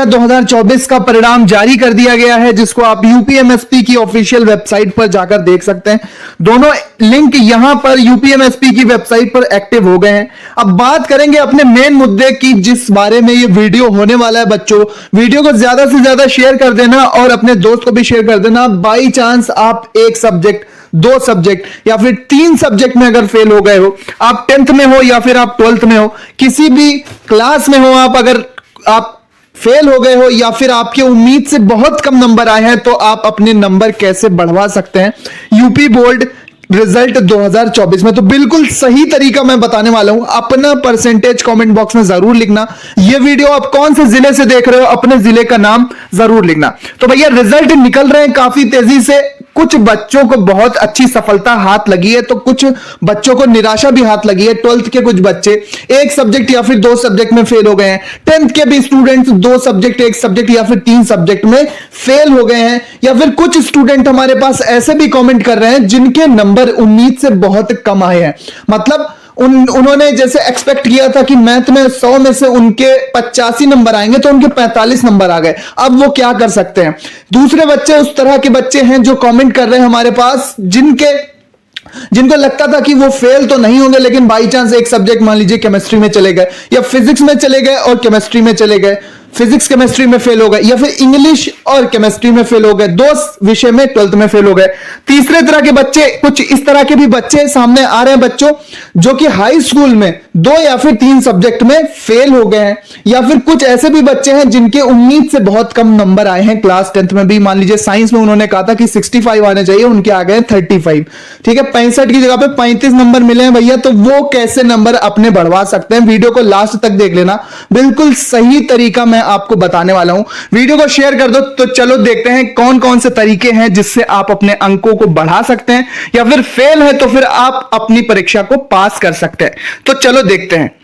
2024 का परिणाम जारी कर दिया गया है, जिसको आप यूपीएमएसपी की ऑफिशियल वेबसाइट पर जाकर देख सकते हैं। दोनों लिंक यहां पर यूपीएमएसपी की वेबसाइट पर एक्टिव हो गए हैं। अब बात करेंगे अपने मेन मुद्दे की, जिस बारे में ये वीडियो होने वाला है। बच्चों, वीडियो को ज्यादा से ज्यादा शेयर कर देना और अपने दोस्त को भी शेयर कर देना। बाई चांस आप एक सब्जेक्ट, दो सब्जेक्ट या फिर तीन सब्जेक्ट में अगर फेल हो गए हो, आप 10th में हो या फिर आप 12th में हो, किसी भी क्लास में हो, आप अगर आप फेल हो गए हो या फिर आपके उम्मीद से बहुत कम नंबर आए हैं, तो आप अपने नंबर कैसे बढ़वा सकते हैं यूपी बोर्ड रिजल्ट 2024 में। तो बिल्कुल सही तरीका मैं बताने वाला हूं। अपना परसेंटेज कमेंट बॉक्स में जरूर लिखना। यह वीडियो आप कौन से जिले से देख रहे हो, अपने जिले का नाम जरूर लिखना। तो भैया, रिजल्ट निकल रहे हैं काफी तेजी से। कुछ बच्चों को बहुत अच्छी सफलता हाथ लगी है, तो कुछ बच्चों को निराशा भी हाथ लगी है। 12th के कुछ बच्चे एक सब्जेक्ट या फिर दो सब्जेक्ट में फेल हो गए हैं। 10th के भी स्टूडेंट्स दो सब्जेक्ट, एक सब्जेक्ट या फिर तीन सब्जेक्ट में फेल हो गए हैं। या फिर कुछ स्टूडेंट हमारे पास ऐसे भी कमेंट कर रहे हैं जिनके नंबर उम्मीद से बहुत कम आए हैं। मतलब उन्होंने जैसे एक्सपेक्ट किया था कि मैथ में 100 में से उनके 85 नंबर आएंगे, तो उनके 45 नंबर आ गए। अब वो क्या कर सकते हैं? दूसरे बच्चे उस तरह के बच्चे हैं जो कमेंट कर रहे हैं हमारे पास, जिनको लगता था कि वो फेल तो नहीं होंगे, लेकिन बाई चांस एक सब्जेक्ट मान लीजिए केमिस्ट्री में चले गए या फिजिक्स में चले गए और केमिस्ट्री में चले गए, फिजिक्स केमिस्ट्री में फेल हो गए, या फिर इंग्लिश और केमिस्ट्री में फेल हो गए, दो विषय में 12th में फेल हो गए। तीसरे तरह के बच्चे, कुछ इस तरह के भी बच्चे सामने आ रहे हैं बच्चों, जो कि हाई स्कूल में दो या फिर तीन सब्जेक्ट में फेल हो गए हैं। या फिर कुछ ऐसे भी बच्चे हैं जिनके उम्मीद से बहुत कम नंबर आए हैं। क्लास 10th में भी मान लीजिए साइंस में उन्होंने कहा था कि 65 आने चाहिए, उनके आ गए 35। ठीक है, 65 की जगह पे 35 नंबर मिले हैं भैया। तो वो कैसे नंबर अपने बढ़वा सकते हैं? वीडियो को लास्ट तक देख लेना, बिल्कुल सही तरीका मैं आपको बताने वाला हूं। वीडियो को शेयर कर दो। तो चलो देखते हैं कौन कौन से तरीके हैं जिससे आप अपने अंकों को बढ़ा सकते हैं, या फिर फेल है तो फिर आप अपनी परीक्षा को पास कर सकते हैं। तो चलो देखते हैं।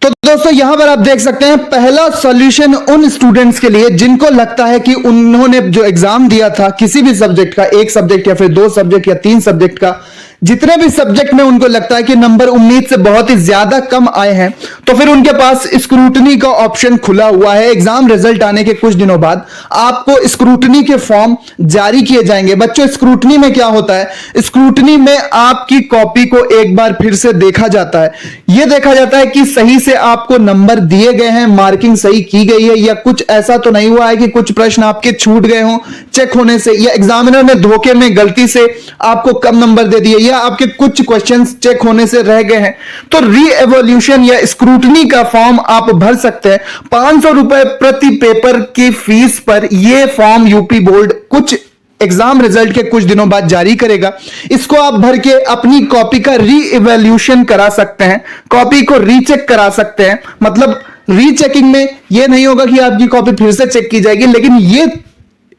तो दोस्तों, यहां पर आप देख सकते हैं पहला सॉल्यूशन उन स्टूडेंट्स के लिए जिनको लगता है कि उन्होंने जो एग्जाम दिया था किसी भी सब्जेक्ट का, एक सब्जेक्ट या फिर दो सब्जेक्ट या तीन सब्जेक्ट का, जितने भी सब्जेक्ट में उनको लगता है कि नंबर उम्मीद से बहुत ही ज्यादा कम आए हैं, तो फिर उनके पास स्क्रूटनी का ऑप्शन खुला हुआ है। एग्जाम रिजल्ट आने के कुछ दिनों बाद आपको स्क्रूटनी के फॉर्म जारी किए जाएंगे। बच्चों, स्क्रूटनी में क्या होता है? स्क्रूटनी में आपकी कॉपी को एक बार फिर से देखा जाता है। यह देखा जाता है कि सही से आपको नंबर दिए गए हैं, मार्किंग सही की गई है, या कुछ ऐसा तो नहीं हुआ है कि कुछ प्रश्न आपके छूट गए हों चेक होने से, या एग्जामिनर ने धोखे में गलती से आपको कम नंबर दे दिए, या आपके कुछ क्वेश्चंस चेक होने से रह गए हैं। तो रीएवोल्यूशन या स्क्रूटनी का फॉर्म आप भर सकते हैं। 500 रुपए प्रति पेपर की फीस पर यह फॉर्म यूपी बोर्ड कुछ एग्जाम रिजल्ट के कुछ दिनों बाद जारी करेगा। इसको आप भर के अपनी कॉपी का रीइवैल्यूएशन करा सकते हैं, कॉपी को रीचेक करा सकते हैं। मतलब रीचेकिंग में यह नहीं होगा कि आपकी कॉपी फिर से चेक की जाएगी, लेकिन यह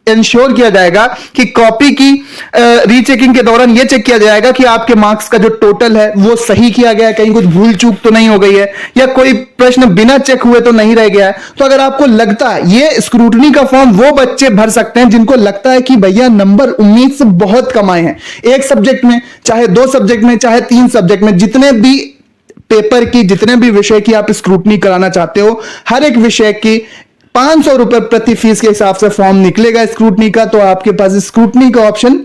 इंश्योर किया जाएगा कि कॉपी की रीचेकिंग के दौरान यह चेक किया जाएगा कि आपके मार्क्स का जो टोटल है वो सही किया गया है, कहीं कुछ भूल चूक तो नहीं हो गई है, या कोई प्रश्न बिना चेक हुए तो नहीं रह गया है। तो अगर आपको लगता है, ये स्क्रूटनी का फॉर्म वो बच्चे भर सकते हैं जिनको लगता है कि भैया नंबर उम्मीद से बहुत कम आए हैं, एक सब्जेक्ट में, चाहे दो सब्जेक्ट में, चाहे तीन सब्जेक्ट में, जितने भी पेपर की, जितने भी विषय की आप स्क्रूटनी कराना चाहते हो, हर एक विषय की 500 रुपए प्रति फीस के हिसाब से फॉर्म निकलेगा स्क्रूटनी का। तो आपके पास स्क्रूटनी का ऑप्शन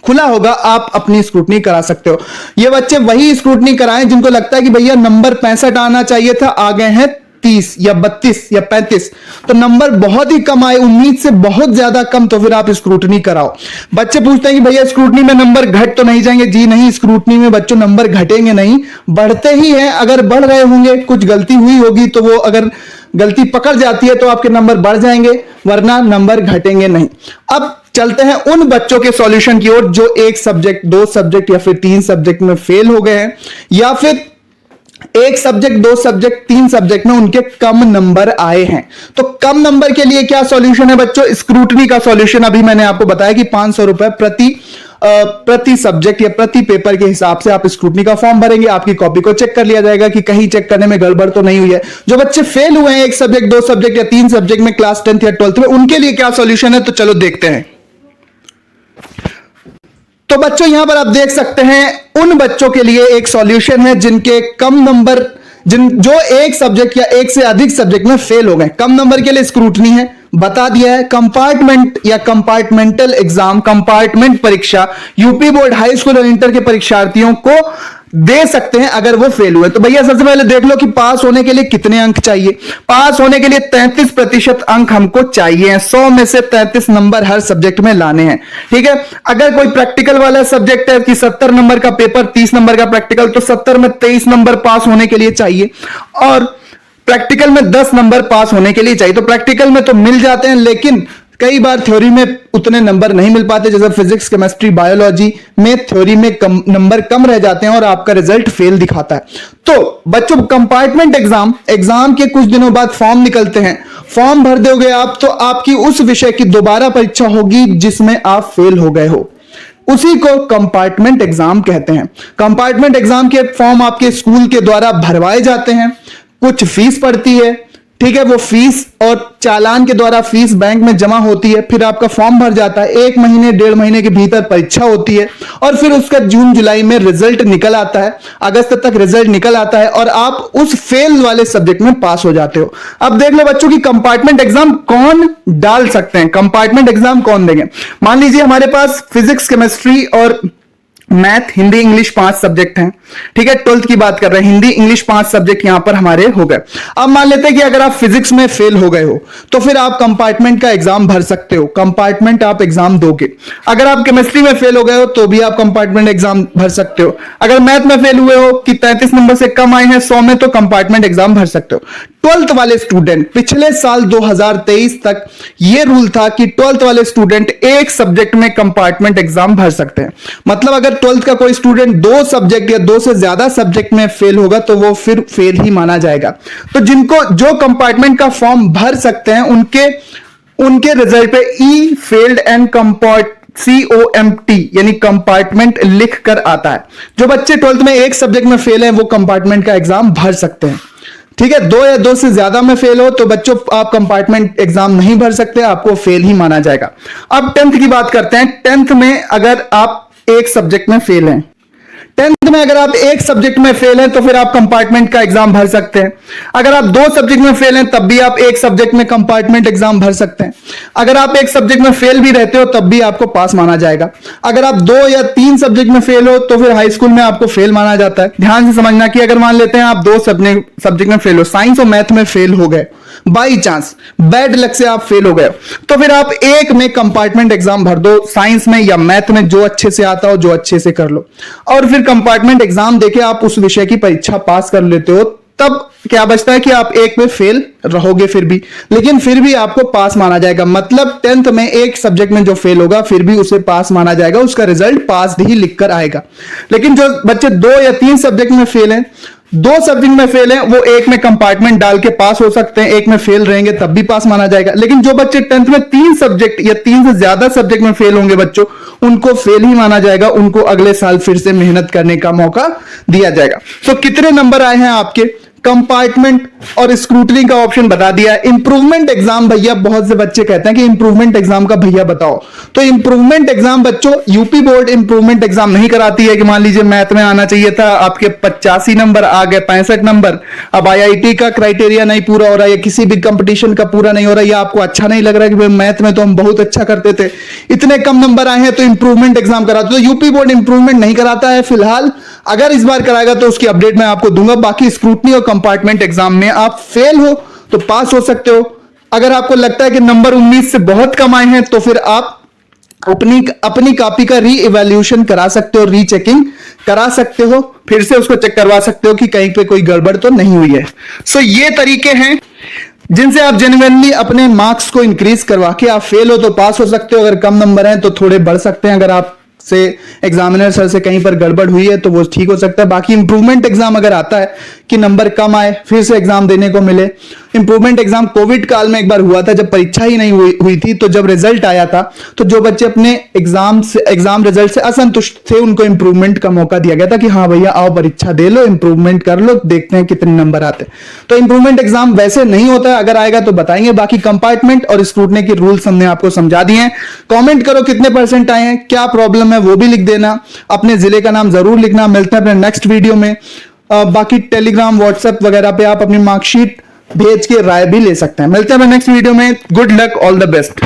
खुला होगा, आप अपनी स्क्रूटनी करा सकते हो। ये बच्चे वही स्क्रूटनी कराएं जिनको लगता है कि भैया नंबर 65 आना चाहिए था, आ गए हैं 30 या 32 या 35, तो नंबर बहुत ही कम आए, उम्मीद से बहुत ज्यादा कम, तो फिर आप स्क्रूटनी कराओ। बच्चे पूछते हैं कि भैया स्क्रूटनी में नंबर घट तो नहीं जाएंगे? जी नहीं, स्क्रूटनी में बच्चों नंबर घटेंगे नहीं, बढ़ते ही हैं। अगर बढ़ रहे होंगे, कुछ गलती हुई होगी, तो वो अगर गलती पकड़ जाती है तो आपके नंबर बढ़ जाएंगे, वरना नंबर घटेंगे नहीं। अब चलते हैं उन बच्चों के सॉल्यूशन की ओर जो एक सब्जेक्ट, दो सब्जेक्ट या फिर तीन सब्जेक्ट में फेल हो गए हैं, या फिर एक सब्जेक्ट, दो सब्जेक्ट, तीन सब्जेक्ट में उनके कम नंबर आए हैं। तो कम नंबर के लिए क्या सॉल्यूशन है बच्चों? स्क्रूटनी का सॉल्यूशन अभी मैंने आपको बताया कि 500 रुपए प्रति सब्जेक्ट या प्रति पेपर के हिसाब से आप स्क्रूटनी का फॉर्म भरेंगे। आपकी कॉपी को चेक कर लिया जाएगा कि कहीं चेक करने में गड़बड़ तो नहीं हुई है। जो बच्चे फेल हुए हैं एक सब्जेक्ट, दो सब्जेक्ट या तीन सब्जेक्ट में क्लास 10th या 12th में, उनके लिए क्या सॉल्यूशन है? तो चलो देखते हैं। तो बच्चों, यहां पर आप देख सकते हैं उन बच्चों के लिए एक सॉल्यूशन है जिनके कम नंबर जो एक सब्जेक्ट या एक से अधिक सब्जेक्ट में फेल हो गए, कम नंबर के लिए स्क्रूटनी है, बता दिया है। कंपार्टमेंट या कंपार्टमेंटल एग्जाम, कंपार्टमेंट परीक्षा यूपी बोर्ड हाई स्कूल और इंटर के परीक्षार्थियों को दे सकते हैं अगर वो फेल हुए। तो भैया सबसे पहले देख लो कि पास होने के लिए कितने अंक चाहिए। पास होने के लिए 33% अंक हमको चाहिए। 100 में से 33 नंबर हर सब्जेक्ट में लाने हैं, ठीक है। अगर कोई प्रैक्टिकल वाला सब्जेक्ट है कि 70 नंबर का पेपर, 30 नंबर का प्रैक्टिकल, तो 70 में 23 नंबर पास होने के लिए चाहिए और प्रैक्टिकल में 10 नंबर पास होने के लिए चाहिए। तो प्रैक्टिकल में तो मिल जाते हैं, लेकिन कई बार थ्योरी में उतने नंबर नहीं मिल पाते, जैसे फिजिक्स, केमिस्ट्री, बायोलॉजी में थ्योरी में नंबर कम रह जाते हैं और आपका रिजल्ट फेल दिखाता है। तो बच्चों, कंपार्टमेंट एग्जाम के कुछ दिनों बाद फॉर्म निकलते हैं। फॉर्म भर दोगे आप तो आपकी उस विषय की दोबारा परीक्षा होगी जिसमें आप फेल हो गए हो, उसी को कंपार्टमेंट एग्जाम कहते हैं। कंपार्टमेंट एग्जाम के फॉर्म आपके स्कूल के द्वारा भरवाए जाते हैं, कुछ फीस पड़ती है, ठीक है। वो फीस और चालान के द्वारा फीस बैंक में जमा होती है, फिर आपका फॉर्म भर जाता है। 1 महीने 1.5 महीने के भीतर परीक्षा होती है और फिर उसका जून जुलाई में रिजल्ट निकल आता है, अगस्त तक रिजल्ट निकल आता है और आप उस फेल वाले सब्जेक्ट में पास हो जाते हो। अब देख लो बच्चों की कंपार्टमेंट एग्जाम कौन डाल सकते हैं, कंपार्टमेंट एग्जाम कौन देंगे। मान लीजिए हमारे पास फिजिक्स, केमिस्ट्री और मैथ, हिंदी, इंग्लिश 5 सब्जेक्ट हैं, ठीक है। 12th की बात कर रहे हैं, हिंदी, इंग्लिश 5 सब्जेक्ट यहां पर हमारे हो गए। अब मान लेते हैं कि अगर आप फिजिक्स में फेल हो गए हो तो फिर आप कंपार्टमेंट का एग्जाम भर सकते हो, कंपार्टमेंट आप एग्जाम दोगे। अगर आप केमिस्ट्री में फेल हो गए हो तो भी आप कंपार्टमेंट एग्जाम भर सकते हो। अगर मैथ में फेल हुए हो कि 33 नंबर से कम आए हैं 100 में, तो कंपार्टमेंट एग्जाम भर सकते हो। 12th वाले स्टूडेंट, पिछले साल 2023 तक यह रूल था कि 12th वाले स्टूडेंट एक सब्जेक्ट में कंपार्टमेंट एग्जाम भर सकते हैं। मतलब अगर 12th का कोई स्टूडेंट 2 सब्जेक्ट या 2 से ज्यादा सब्जेक्ट में फेल होगा तो वो फिर फेल ही माना जाएगा। तो जिनको जो कंपार्टमेंट का फॉर्म भर सकते हैं उनके रिजल्ट पे ई फेल्ड एंड COMT यानी कंपार्टमेंट लिख कर आता है। जो बच्चे 12th में एक सब्जेक्ट में फेल हैं वो कंपार्टमेंट का एग्जाम भर सकते हैं, ठीक है। 2 या 2 से ज्यादा में फेल हो तो बच्चों आप कंपार्टमेंट एग्जाम नहीं भर सकते, आपको फेल ही माना जाएगा। अब 10th की बात करते हैं। 10th में अगर आप एक सब्जेक्ट में फेल हैं, 10th में अगर आप एक सब्जेक्ट में फेल हैं तो फिर आप कंपार्टमेंट का एग्जाम भर सकते हैं। अगर आप 2 सब्जेक्ट में फेल हैं तब भी आप एक सब्जेक्ट में कंपार्टमेंट एग्जाम भर सकते हैं। अगर आप एक सब्जेक्ट में फेल भी रहते हो तब भी आपको पास माना जाएगा। अगर आप 2 या 3 सब्जेक्ट में फेल हो तो फिर हाई स्कूल में आपको फेल माना जाता है। ध्यान से समझना कि अगर मान लेते हैं आप 2 सब्जेक्ट में फेल हो, साइंस और मैथ में फेल हो गए, बाई चांस बैड लक से आप फेल हो गए, तो फिर आप एक में कंपार्टमेंट एग्जाम भर दो, साइंस में या मैथ में, जो अच्छे से आता हो, जो अच्छे से कर लो, और फिर कंपार्टमेंट एग्जाम देके आप उस विषय की परीक्षा पास कर लेते हो। तब क्या बचता है कि आप एक में फेल रहोगे फिर भी, लेकिन फिर भी आपको पास माना जाएगा। मतलब 10th में एक सब्जेक्ट में जो फेल होगा फिर भी उसे पास माना जाएगा, उसका रिजल्ट पास ही लिखकर आएगा। लेकिन जो बच्चे 2 या 3 सब्जेक्ट में फेल हैं, 2 सब्जेक्ट में फेल हैं, वो एक में कंपार्टमेंट डाल के पास हो सकते हैं, एक में फेल रहेंगे तब भी पास माना जाएगा। लेकिन जो बच्चे 10th में 3 सब्जेक्ट या 3 से ज्यादा सब्जेक्ट में फेल होंगे बच्चों, उनको फेल ही माना जाएगा, उनको अगले साल फिर से मेहनत करने का मौका दिया जाएगा। तो कितने नंबर आए हैं आपके? कंपार्टमेंट और स्क्रूटनी का ऑप्शन बता दिया। इंप्रूवमेंट एग्जाम भैया, बहुत से बच्चे कहते हैं कि इंप्रूवमेंट एग्जाम का भैया बताओ। तो इंप्रूवमेंट एग्जाम बच्चों, यूपी बोर्ड इंप्रूवमेंट एग्जाम नहीं कराती है कि मान लीजिए मैथ में आना चाहिए था, आपके 85 नंबर आ गए, 65 नंबर, अब IIT का क्राइटेरिया नहीं पूरा हो रहा है या किसी भी कंपटीशन का पूरा नहीं हो रहा है या आपको अच्छा नहीं लग रहा है कि मैथ में तो हम बहुत अच्छा करते थे, इतने कम नंबर आए हैं तो इंप्रूवमेंट एग्जाम कराते। तो यूपी बोर्ड इंप्रूवमेंट नहीं कराता है फिलहाल। अगर इस बार कराएगा तो उसकी अपडेट मैं आपको दूंगा। बाकी स्क्रूटनी और कंपार्टमेंट एग्जाम में आप फेल हो तो पास हो सकते हो। अगर आपको लगता है कि नंबर 19 से बहुत कम आए हैं तो फिर आप अपनी कॉपी का री इवैल्यूएशन करा सकते हो, रीचेकिंग करा सकते हो, फिर से उसको चेक करवा सकते हो कि कहीं पे कोई गड़बड़ तो नहीं हुई है। सो ये तरीके हैं जिनसे आप जेन्युइनली अपने मार्क्स को इंक्रीज करवा के आप फेल हो तो पास हो सकते हो, अगर कम नंबर हैं तो थोड़े बढ़ सकते हैं। अगर आप से एग्जामिनर सर से कहीं पर गड़बड़ हुई है तो वो ठीक हो सकता है। बाकी इंप्रूवमेंट एग्जाम अगर आता है कि नंबर कम आए फिर से एग्जाम देने को मिले, इंप्रूवमेंट एग्जाम कोविड काल में एक बार हुआ था जब परीक्षा ही नहीं हुई थी, तो जब रिजल्ट आया था तो जो बच्चे अपने एग्जाम रिजल्ट से असंतुष्ट थे उनको इंप्रूवमेंट का मौका दिया गया था कि हाँ भैया आओ परीक्षा दे लो, इंप्रूवमेंट कर लो, देखते हैं कितने नंबर आते। तो इंप्रूवमेंट एग्जाम वैसे नहीं होता है, अगर आएगा तो बताएंगे। बाकी कंपार्टमेंट और स्क्रूटनी के रूल्स हमने आपको समझा दिए हैं। कॉमेंट करो कितने % आए हैं, क्या प्रॉब्लम है वो भी लिख देना, अपने जिले का नाम जरूर लिखना। मिलते हैं अपने नेक्स्ट वीडियो में। बाकी टेलीग्राम व्हाट्सएप वगैरह पे आप अपनी मार्कशीट भेज के राय भी ले सकते हैं। मिलते हैं नेक्स्ट वीडियो में। Good luck, all the best.